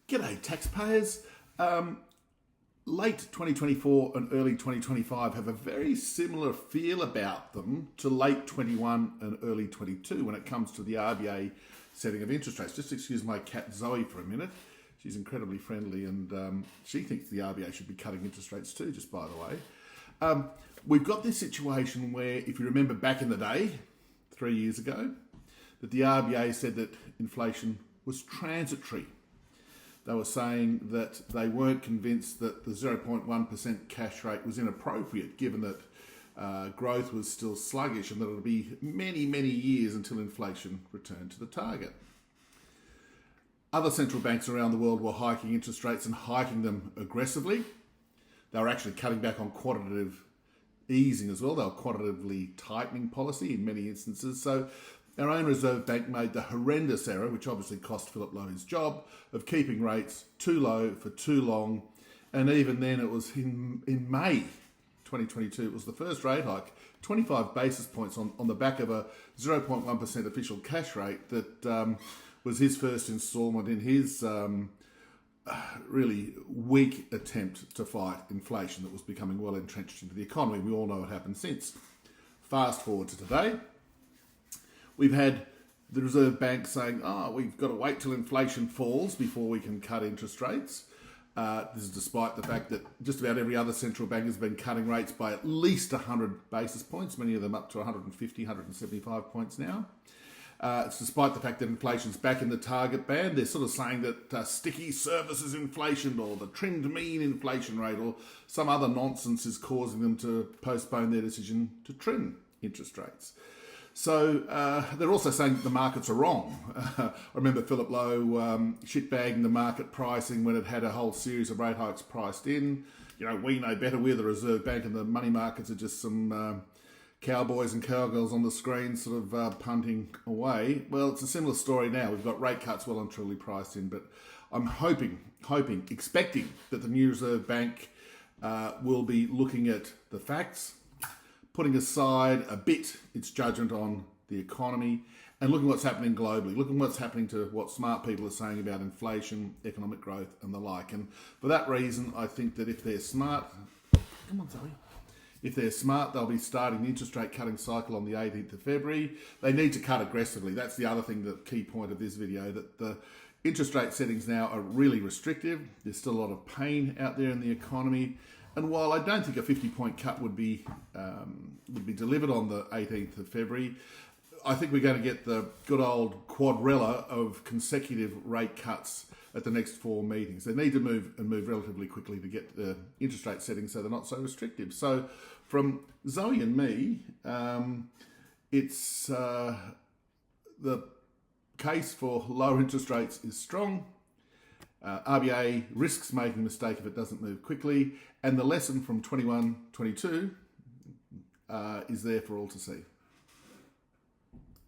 G'day taxpayers. Late 2024 and early 2025 have a very similar feel about them to late 21 and early 22 when it comes to the RBA setting of interest rates. Just excuse my cat Zoe for a minute. She's incredibly friendly and she thinks the RBA should be cutting interest rates too, just by the way. We've got this situation where, if you remember back in the day, 3 years ago, that the RBA said that inflation was transitory. They were saying that they weren't convinced that the 0.1% cash rate was inappropriate, given that growth was still sluggish and that it would be many, many years until inflation returned to the target. Other central banks around the world were hiking interest rates and hiking them aggressively. They were actually cutting back on quantitative easing as well. They were quantitatively tightening policy in many instances. So our own Reserve Bank made the horrendous error, which obviously cost Philip Lowe his job, of keeping rates too low for too long. And even then, it was in May 2022, it was the first rate hike, 25 basis points on the back of a 0.1% official cash rate that was his first instalment in his really weak attempt to fight inflation that was becoming well entrenched into the economy. We all know what happened since. Fast forward to today. We've had the Reserve Bank saying, we've got to wait till inflation falls before we can cut interest rates. This is despite the fact that just about every other central bank has been cutting rates by at least 100 basis points, many of them up to 150, 175 points now. It's despite the fact that inflation's back in the target band. They're sort of saying that sticky services inflation or the trimmed mean inflation rate or some other nonsense is causing them to postpone their decision to trim interest rates. So they're also saying that the markets are wrong. I remember Philip Lowe shitbagging the market pricing when it had a whole series of rate hikes priced in. You know, we know better. We're the Reserve Bank and the money markets are just some cowboys and cowgirls on the screen sort of punting away. Well, it's a similar story now. We've got rate cuts well and truly priced in, but I'm expecting that the new Reserve Bank will be looking at the facts, putting aside a bit its judgment on the economy and looking what's happening globally, looking what's happening to what smart people are saying about inflation, economic growth and the like. And for that reason, I think that if they're smart, if they're smart, they'll be starting the interest rate cutting cycle on the 18th of February. They need to cut aggressively. That's the other thing, the key point of this video, that the interest rate settings now are really restrictive. There's still a lot of pain out there in the economy. And while I don't think a 50-point cut would be delivered on the 18th of February, I think we're going to get the good old quadrilla of consecutive rate cuts at the next 4 meetings. They need to move relatively quickly to get the interest rate settings so they're not so restrictive. So from Zoe and me, it's the case for lower interest rates is strong. RBA risks making a mistake if it doesn't move quickly, and the lesson from 21-22 is there for all to see.